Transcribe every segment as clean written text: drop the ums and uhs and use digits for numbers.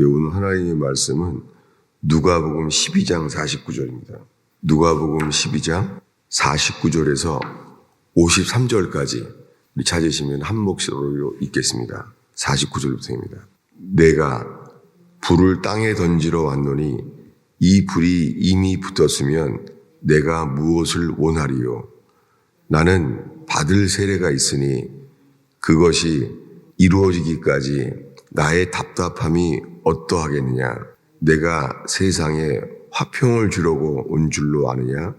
오늘 하나님의 말씀은 누가복음 12장 49절입니다. 누가복음 12장 49절에서 53절까지 찾으시면 한 목소리로 읽겠습니다. 49절부터입니다. 내가 불을 땅에 던지러 왔노니 이 불이 이미 붙었으면 내가 무엇을 원하리요? 나는 받을 세례가 있으니 그것이 이루어지기까지 나의 답답함이 어떠하겠느냐? 내가 세상에 화평을 주려고 온 줄로 아느냐?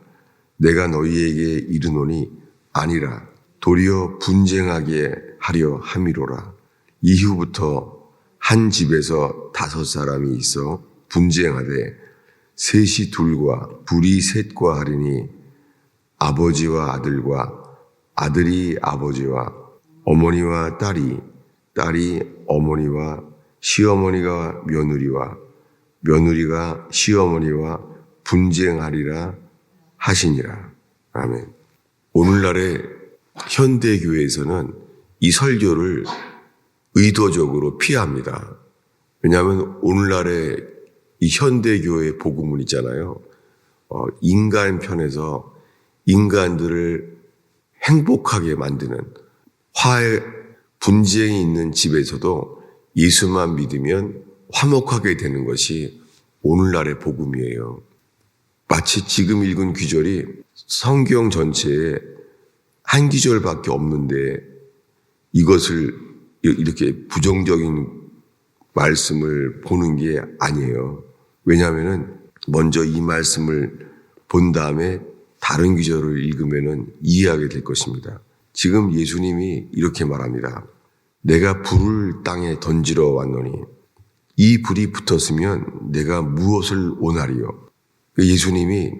내가 너희에게 이르노니 아니라 도리어 분쟁하게 하려 함이로라. 이후부터 한 집에서 5사람이 있어 분쟁하되 셋이 둘과 둘이 셋과 하리니 아버지와 아들과 아들이 아버지와 어머니와 딸이 딸이 어머니와 시어머니가 며느리와 며느리가 시어머니와 분쟁하리라 하시니라. 아멘. 오늘날의 현대교회에서는 이 설교를 의도적으로 피합니다. 왜냐하면 오늘날의 이 현대교회 복음은 있잖아요. 인간 편에서 인간들을 행복하게 만드는 화해, 분쟁이 있는 집에서도 예수만 믿으면 화목하게 되는 것이 오늘날의 복음이에요. 마치 지금 읽은 귀절이 성경 전체에 한 귀절밖에 없는데 이것을 이렇게 부정적인 말씀을 보는 게 아니에요. 왜냐하면 먼저 이 말씀을 본 다음에 다른 귀절을 읽으면 이해하게 될 것입니다. 지금 예수님이 이렇게 말합니다. 내가 불을 땅에 던지러 왔노니 이 불이 붙었으면 내가 무엇을 원하리요? 예수님이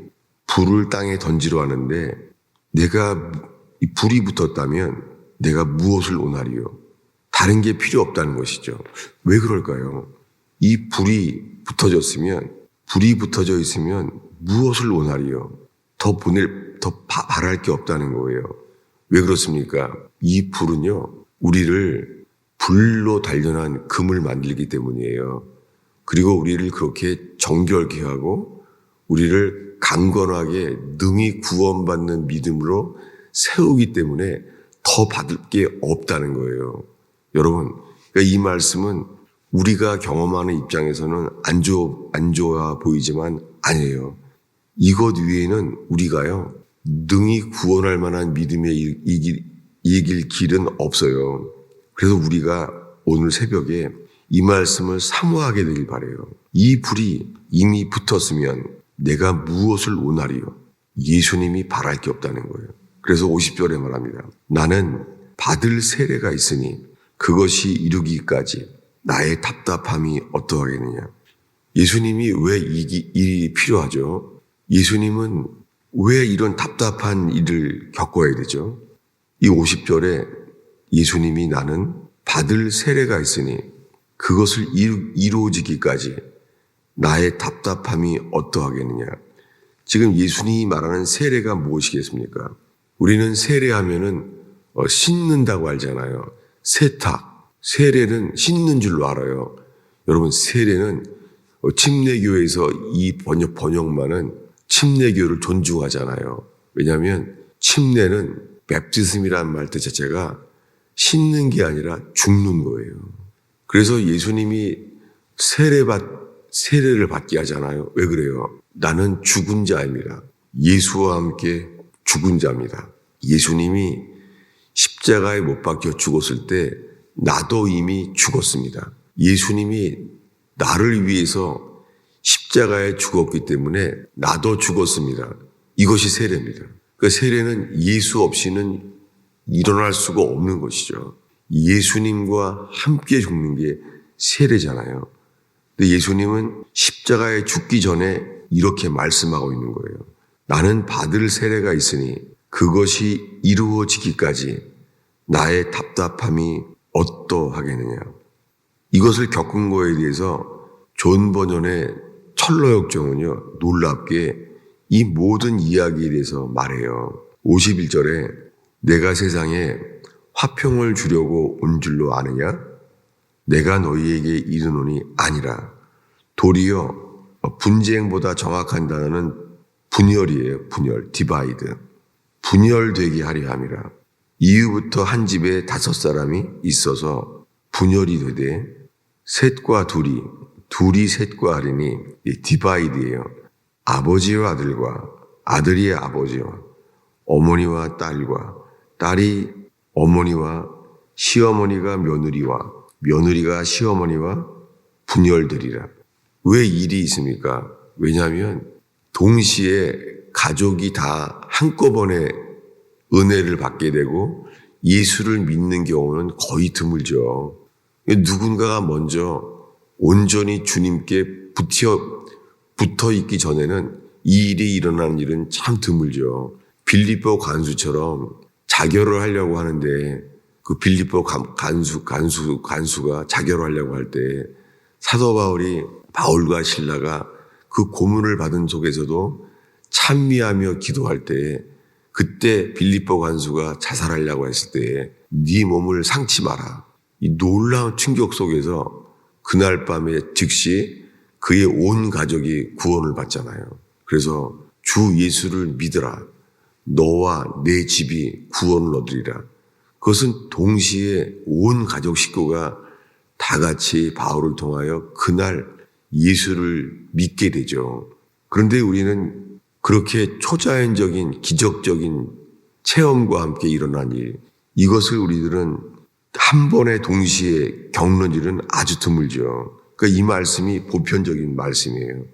불을 땅에 던지러 왔는데 내가 이 불이 붙었다면 내가 무엇을 원하리요? 다른 게 필요 없다는 것이죠. 왜 그럴까요? 이 불이 붙어져 있으면 무엇을 원하리요? 더 바랄 게 없다는 거예요. 왜 그렇습니까? 이 불은요, 우리를 불로 단련한 금을 만들기 때문이에요. 그리고 우리를 그렇게 정결케 하고 우리를 강건하게 능히 구원받는 믿음으로 세우기 때문에 더 받을 게 없다는 거예요. 여러분, 그러니까 이 말씀은 우리가 경험하는 입장에서는 안 좋아 보이지만 아니에요. 이것 위에는 우리가요, 능히 구원할 만한 믿음에 이길 길은 없어요. 그래서 우리가 오늘 새벽에 이 말씀을 사모하게 되길 바라요. 이 불이 이미 붙었으면 내가 무엇을 원하리요? 예수님이 바랄 게 없다는 거예요. 그래서 50절에 말합니다. 나는 받을 세례가 있으니 그것이 이루기까지 나의 답답함이 어떠하겠느냐. 예수님이 왜 이 일이 필요하죠? 예수님은 왜 이런 답답한 일을 겪어야 되죠? 이 50절에 예수님이 나는 받을 세례가 있으니 그것을 이루어지기까지 나의 답답함이 어떠하겠느냐. 지금 예수님이 말하는 세례가 무엇이겠습니까? 우리는 세례하면은 씻는다고 알잖아요. 세탁, 세례는 씻는 줄로 알아요. 여러분, 세례는 침례교에서 이 번역만은 침례교를 존중하잖아요. 왜냐하면 침례는 맵티즘이라는 말 뜻 자체가 씻는 게 아니라 죽는 거예요. 그래서 예수님이 세례를 받게 하잖아요. 왜 그래요? 나는 죽은 자입니다. 예수와 함께 죽은 자입니다. 예수님이 십자가에 못 박혀 죽었을 때 나도 이미 죽었습니다. 예수님이 나를 위해서 십자가에 죽었기 때문에 나도 죽었습니다. 이것이 세례입니다. 그 세례는 예수 없이는 일어날 수가 없는 것이죠. 예수님과 함께 죽는 게 세례잖아요. 근데 예수님은 십자가에 죽기 전에 이렇게 말씀하고 있는 거예요. 나는 받을 세례가 있으니 그것이 이루어지기까지 나의 답답함이 어떠하겠느냐. 이것을 겪은 거에 대해서 존 버년의 철로역정은요, 놀랍게 이 모든 이야기에 대해서 말해요. 51절에 내가 세상에 화평을 주려고 온 줄로 아느냐? 내가 너희에게 이르노니 아니라 도리어 분쟁보다 정확한 단어는 분열이에요. 분열, 디바이드. 분열되게 하려 함이라. 이후부터 한 집에 5사람이 있어서 분열이 되되 셋과 둘이 셋과 하리니 디바이드예요. 아버지와 아들과 아들이 아버지와 어머니와 딸과 딸이 어머니와 시어머니가 며느리와 며느리가 시어머니와 분열되리라. 왜 일이 있습니까? 왜냐하면 동시에 가족이 다 한꺼번에 은혜를 받게 되고 예수를 믿는 경우는 거의 드물죠. 누군가가 먼저 온전히 주님께 붙어 있기 전에는 이 일이 일어나는 일은 참 드물죠. 빌립보 간수처럼 자결을 하려고 하는데 그 빌립보 간수가 자결을 하려고 할 때 사도 바울과 실라가 그 고문을 받은 속에서도 찬미하며 기도할 때 그때 빌립보 간수가 자살하려고 했을 때 네 몸을 상치 마라. 이 놀라운 충격 속에서 그날 밤에 즉시 그의 온 가족이 구원을 받잖아요. 그래서 주 예수를 믿으라. 너와 내 집이 구원을 얻으리라. 그것은 동시에 온 가족 식구가 다 같이 바울을 통하여 그날 예수를 믿게 되죠. 그런데 우리는 그렇게 초자연적인 기적적인 체험과 함께 일어난 일, 이것을 우리들은 한 번에 동시에 겪는 일은 아주 드물죠. 그러니까 이 말씀이 보편적인 말씀이에요.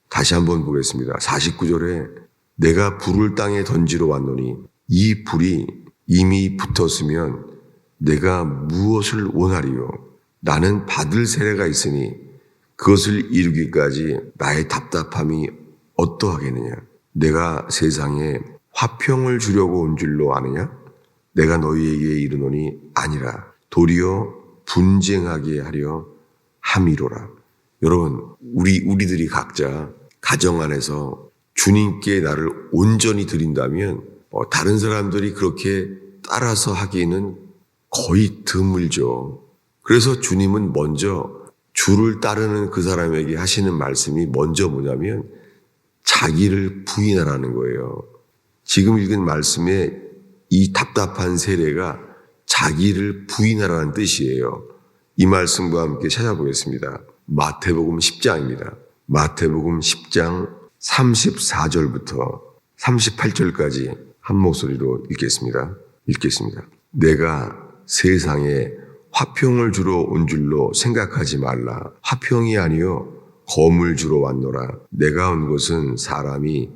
다시 한번 보겠습니다. 49절에 내가 불을 땅에 던지러 왔노니 이 불이 이미 붙었으면 내가 무엇을 원하리요? 나는 받을 세례가 있으니 그것을 이루기까지 나의 답답함이 어떠하겠느냐? 내가 세상에 화평을 주려고 온 줄로 아느냐? 내가 너희에게 이르노니 아니라 도리어 분쟁하게 하려 함이로라. 여러분, 우리들이 각자 가정 안에서 주님께 나를 온전히 드린다면 다른 사람들이 그렇게 따라서 하기는 거의 드물죠. 그래서 주님은 먼저 주를 따르는 그 사람에게 하시는 말씀이 먼저 뭐냐면 자기를 부인하라는 거예요. 지금 읽은 말씀에 이 답답한 세례가 자기를 부인하라는 뜻이에요. 이 말씀과 함께 찾아보겠습니다. 마태복음 10장입니다. 마태복음 10장 34절부터 38절까지 한 목소리로 읽겠습니다. 내가 세상에 화평을 주러 온 줄로 생각하지 말라. 화평이 아니요 검을 주러 왔노라. 내가 온 것은 사람이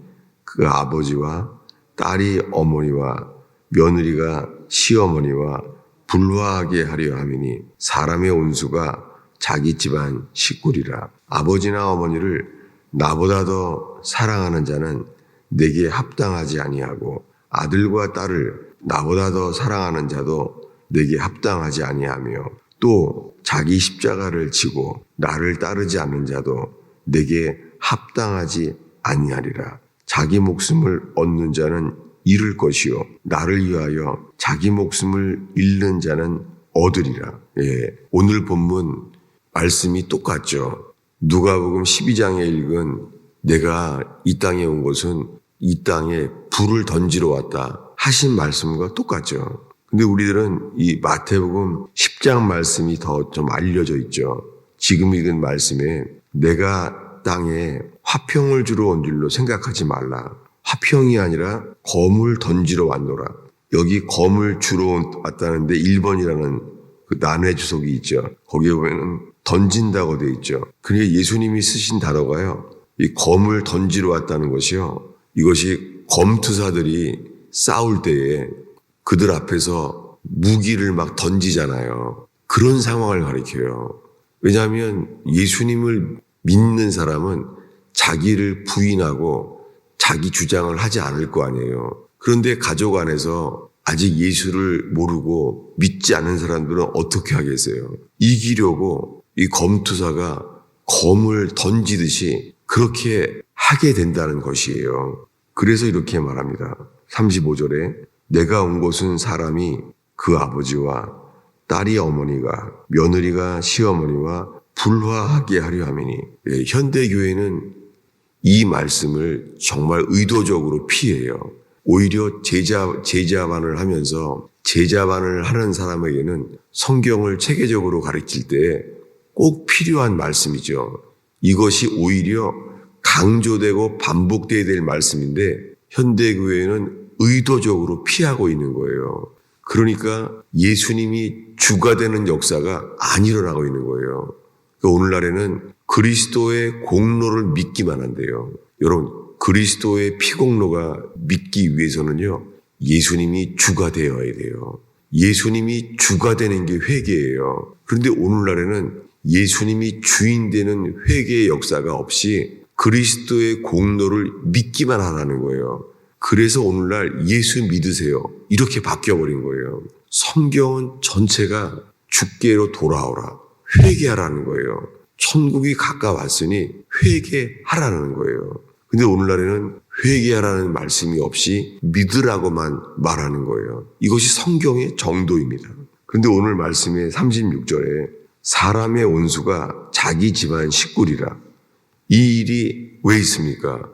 그 아버지와 딸이 어머니와 며느리가 시어머니와 불화하게 하려 함이니 사람의 온수가 자기 집안 식구리라. 아버지나 어머니를 나보다 더 사랑하는 자는 내게 합당하지 아니하고 아들과 딸을 나보다 더 사랑하는 자도 내게 합당하지 아니하며 또 자기 십자가를 지고 나를 따르지 않는 자도 내게 합당하지 아니하리라. 자기 목숨을 얻는 자는 잃을 것이요 나를 위하여 자기 목숨을 잃는 자는 얻으리라. 오늘 본문 말씀이 똑같죠. 누가복음 12장에 읽은 내가 이 땅에 온 것은 이 땅에 불을 던지러 왔다 하신 말씀과 똑같죠. 근데 우리들은 이 마태복음 10장 말씀이 더 좀 알려져 있죠. 지금 읽은 말씀에 내가 땅에 화평을 주러 온 줄로 생각하지 말라. 화평이 아니라 검을 던지러 왔노라. 여기 검을 주러 왔다는데 1번이라는 그 난해 주석이 있죠. 거기에 보면 던진다고 되어 있죠. 그러니까 예수님이 쓰신 단어가요. 이 검을 던지러 왔다는 것이요. 이것이 검투사들이 싸울 때에 그들 앞에서 무기를 막 던지잖아요. 그런 상황을 가리켜요. 왜냐하면 예수님을 믿는 사람은 자기를 부인하고 자기 주장을 하지 않을 거 아니에요. 그런데 가족 안에서 아직 예수를 모르고 믿지 않는 사람들은 어떻게 하겠어요? 이기려고 이 검투사가 검을 던지듯이 그렇게 하게 된다는 것이에요. 그래서 이렇게 말합니다. 35절에 내가 온 곳은 사람이 그 아버지와 딸이 어머니가 며느리가 시어머니와 불화하게 하려 함이니. 현대교회는 이 말씀을 정말 의도적으로 피해요. 오히려 제자반을 하면서 제자반을 하는 사람에게는 성경을 체계적으로 가르칠 때 꼭 필요한 말씀이죠. 이것이 오히려 강조되고 반복돼야 될 말씀인데 현대교회는 의도적으로 피하고 있는 거예요. 그러니까 예수님이 주가 되는 역사가 안 일어나고 있는 거예요. 그러니까 오늘날에는 그리스도의 공로를 믿기만 한대요. 여러분, 그리스도의 피공로가 믿기 위해서는요, 예수님이 주가 되어야 돼요. 예수님이 주가 되는 게 회개예요. 그런데 오늘날에는 예수님이 주인 되는 회개의 역사가 없이 그리스도의 공로를 믿기만 하라는 거예요. 그래서 오늘날 예수 믿으세요. 이렇게 바뀌어버린 거예요. 성경은 전체가 주께로 돌아오라. 회개하라는 거예요. 천국이 가까웠으니 회개하라는 거예요. 근데 오늘날에는 회개하라는 말씀이 없이 믿으라고만 말하는 거예요. 이것이 성경의 정도입니다. 그런데 오늘 말씀의 36절에 사람의 온수가 자기 집안 식구리라. 이 일이 왜 있습니까?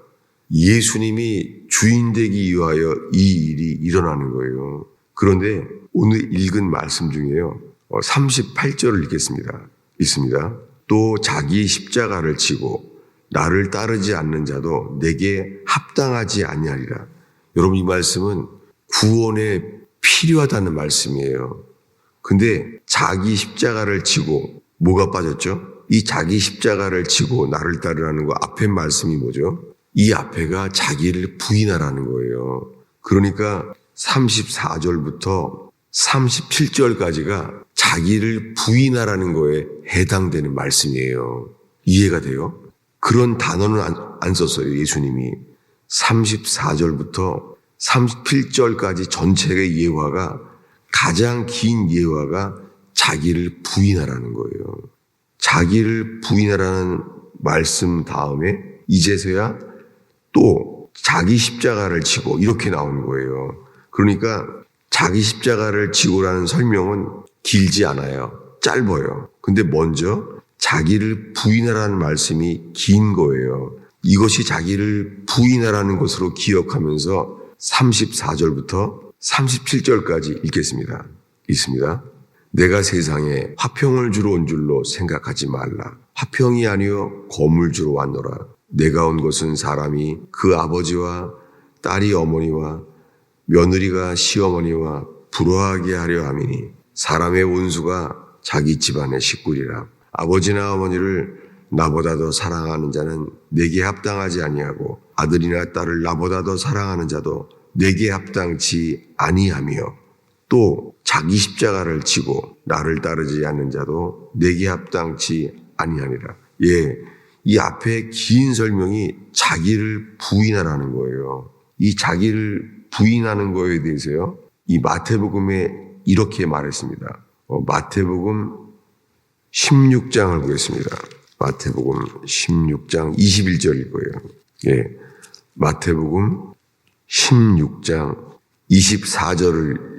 예수님이 주인 되기 위하여 이 일이 일어나는 거예요. 그런데 오늘 읽은 말씀 중에요. 38절을 읽습니다. 또 자기 십자가를 지고 나를 따르지 않는 자도 내게 합당하지 아니하리라. 여러분, 이 말씀은 구원에 필요하다는 말씀이에요. 근데 자기 십자가를 지고 뭐가 빠졌죠? 이 자기 십자가를 지고 나를 따르라는 거 앞에 말씀이 뭐죠? 이 앞에가 자기를 부인하라는 거예요. 그러니까 34절부터 37절까지가 자기를 부인하라는 거에 해당되는 말씀이에요. 이해가 돼요? 그런 단어는 안 썼어요, 예수님이. 34절부터 37절까지 전체의 예화가 가장 긴 예화가 자기를 부인하라는 거예요. 자기를 부인하라는 말씀 다음에 이제서야 또 자기 십자가를 지고 이렇게 나오는 거예요. 그러니까 자기 십자가를 지고라는 설명은 길지 않아요. 짧아요. 근데 먼저 자기를 부인하라는 말씀이 긴 거예요. 이것이 자기를 부인하라는 것으로 기억하면서 34절부터 37절까지 읽겠습니다. 있습니다. 내가 세상에 화평을 주러 온 줄로 생각하지 말라. 화평이 아니요 검을 주러 왔노라. 내가 온 것은 사람이 그 아버지와 딸이 어머니와 며느리가 시어머니와 불화하게 하려 함이니 사람의 온수가 자기 집안의 식구리라. 아버지나 어머니를 나보다 더 사랑하는 자는 내게 합당하지 아니하고 아들이나 딸을 나보다 더 사랑하는 자도 내게 합당치 아니하며 또 자기 십자가를 지고 나를 따르지 않는 자도 내게 합당치 아니하니라. 이 앞에 긴 설명이 자기를 부인하라는 거예요. 이 자기를 부인하는 거에 대해서요, 이 마태복음에 이렇게 말했습니다. 마태복음 16장을 보겠습니다. 마태복음 16장 21절일 거예요. 마태복음 16장 24절을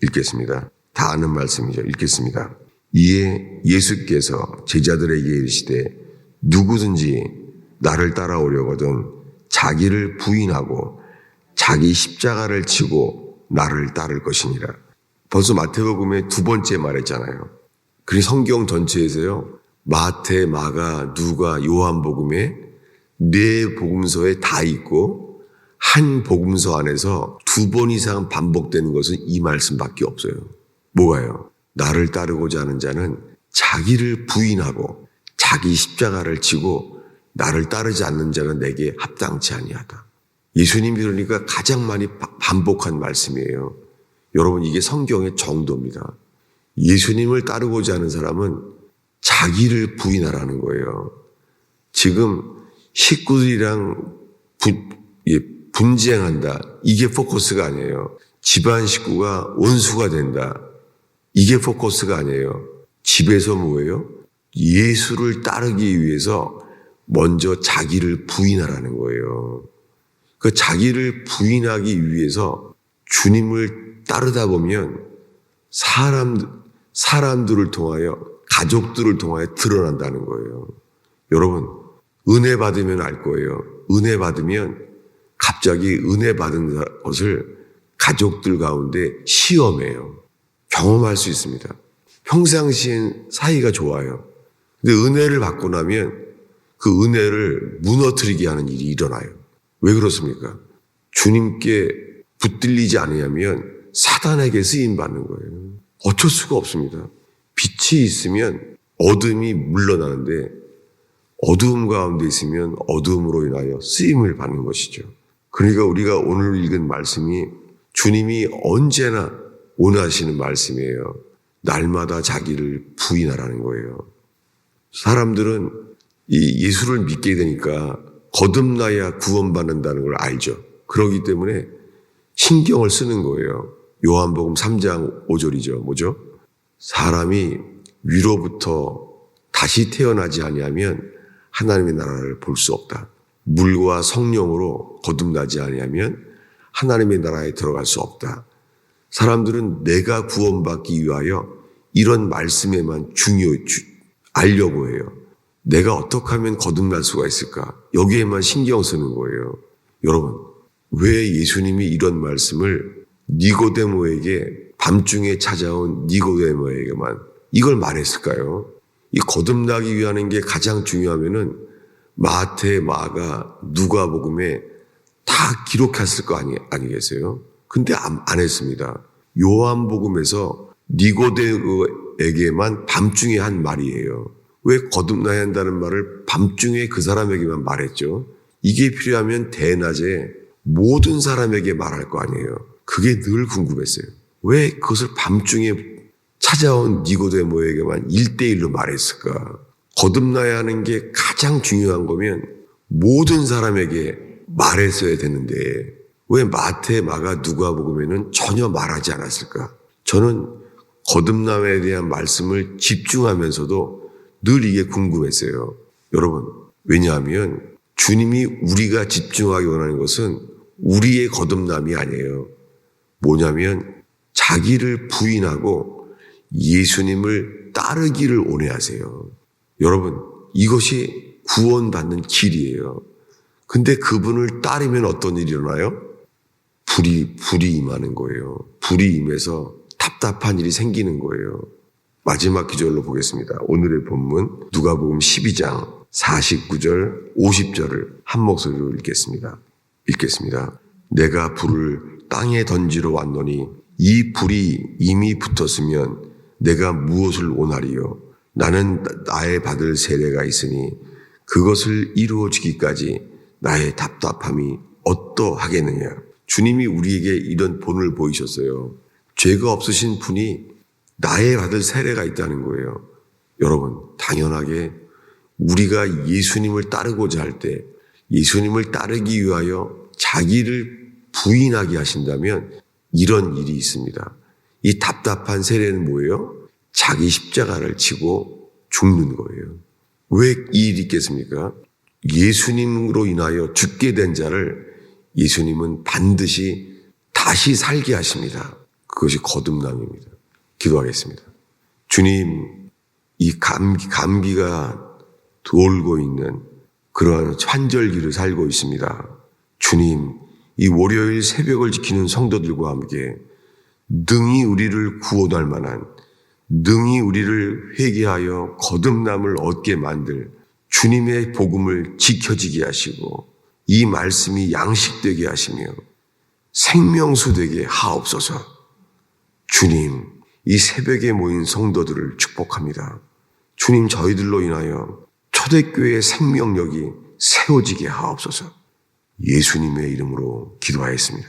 읽겠습니다. 다 아는 말씀이죠. 읽겠습니다. 이에 예수께서 제자들에게 이르시되 누구든지 나를 따라오려거든 자기를 부인하고 자기 십자가를 지고 나를 따를 것이니라. 벌써 마태복음에 두 번째 말했잖아요. 그래서 성경 전체에서요, 마태, 마가, 누가, 요한복음에 네 복음서에 다 있고 한 복음서 안에서 두 번 이상 반복되는 것은 이 말씀밖에 없어요. 뭐가요? 나를 따르고자 하는 자는 자기를 부인하고 자기 십자가를 지고 나를 따르지 않는 자는 내게 합당치 아니하다. 예수님이 그러니까 가장 많이 반복한 말씀이에요. 여러분, 이게 성경의 정도입니다. 예수님을 따르고자 하는 사람은 자기를 부인하라는 거예요. 지금 식구들이랑 분쟁한다. 이게 포커스가 아니에요. 집안 식구가 원수가 된다. 이게 포커스가 아니에요. 집에서 뭐예요? 예수를 따르기 위해서 먼저 자기를 부인하라는 거예요. 그 자기를 부인하기 위해서 주님을 따르다 보면 사람들을 통하여, 가족들을 통하여 드러난다는 거예요. 여러분, 은혜 받으면 알 거예요. 은혜 받으면 갑자기 은혜 받은 것을 가족들 가운데 시험해요. 경험할 수 있습니다. 평상시엔 사이가 좋아요. 근데 은혜를 받고 나면 그 은혜를 무너뜨리게 하는 일이 일어나요. 왜 그렇습니까? 주님께 붙들리지 않으면 사단에게 쓰임받는 거예요. 어쩔 수가 없습니다. 빛이 있으면 어둠이 물러나는데 어두움 가운데 있으면 어두움으로 인하여 쓰임을 받는 것이죠. 그러니까 우리가 오늘 읽은 말씀이 주님이 언제나 원하시는 말씀이에요. 날마다 자기를 부인하라는 거예요. 사람들은 이 예수를 믿게 되니까 거듭나야 구원받는다는 걸 알죠. 그렇기 때문에 신경을 쓰는 거예요. 요한복음 3장 5절이죠. 뭐죠? 사람이 위로부터 다시 태어나지 아니하면 하나님의 나라를 볼 수 없다. 물과 성령으로 거듭나지 아니하면 하나님의 나라에 들어갈 수 없다. 사람들은 내가 구원받기 위하여 이런 말씀에만 알려고 해요. 내가 어떻게 하면 거듭날 수가 있을까? 여기에만 신경 쓰는 거예요. 여러분, 왜 예수님이 이런 말씀을 니고데모에게 밤중에 찾아온 니고데모에게만 이걸 말했을까요? 이 거듭나기 위하는 게 가장 중요하면은 마태, 마가, 누가복음에 다 기록했을 거 아니겠어요? 근데 안 했습니다. 요한복음에서 니고데모에게만 밤중에 한 말이에요. 왜 거듭나야 한다는 말을 밤중에 그 사람에게만 말했죠? 이게 필요하면 대낮에 모든 사람에게 말할 거 아니에요. 그게 늘 궁금했어요. 왜 그것을 밤중에 찾아온 니고데모에게만 1대1로 말했을까? 거듭나야 하는 게 가장 중요한 거면 모든 사람에게 말했어야 되는데 왜 마태, 마가, 누가복음에는 전혀 말하지 않았을까? 저는 거듭남에 대한 말씀을 집중하면서도 늘 이게 궁금했어요. 여러분, 왜냐하면 주님이 우리가 집중하기 원하는 것은 우리의 거듭남이 아니에요. 뭐냐면 자기를 부인하고 예수님을 따르기를 원해하세요. 여러분, 이것이 구원받는 길이에요. 근데 그분을 따르면 어떤 일이 일어나요? 불이 임하는 거예요. 불이 임해서 답답한 일이 생기는 거예요. 마지막 기절로 보겠습니다. 오늘의 본문 누가복음 12장 49절 50절을 한 목소리로 읽겠습니다. 내가 불을 땅에 던지러 왔노니 이 불이 이미 붙었으면 내가 무엇을 원하리요? 나는 나의 받을 세례가 있으니 그것을 이루어지기까지 나의 답답함이 어떠하겠느냐. 주님이 우리에게 이런 본을 보이셨어요. 죄가 없으신 분이 나의 받을 세례가 있다는 거예요. 여러분, 당연하게 우리가 예수님을 따르고자 할 때 예수님을 따르기 위하여 자기를 부인하게 하신다면 이런 일이 있습니다. 이 답답한 세례는 뭐예요? 자기 십자가를 지고 죽는 거예요. 왜 이 일이 있겠습니까? 예수님으로 인하여 죽게 된 자를 예수님은 반드시 다시 살게 하십니다. 그것이 거듭남입니다. 기도하겠습니다. 주님, 이 감기가 돌고 있는 그러한 환절기를 살고 있습니다. 주님, 이 월요일 새벽을 지키는 성도들과 함께 능히 우리를 구원할 만한, 능히 우리를 회개하여 거듭남을 얻게 만들 주님의 복음을 지켜지게 하시고 이 말씀이 양식되게 하시며 생명수 되게 하옵소서. 주님, 이 새벽에 모인 성도들을 축복합니다. 주님, 저희들로 인하여 초대교회의 생명력이 세워지게 하옵소서. 예수님의 이름으로 기도하였습니다.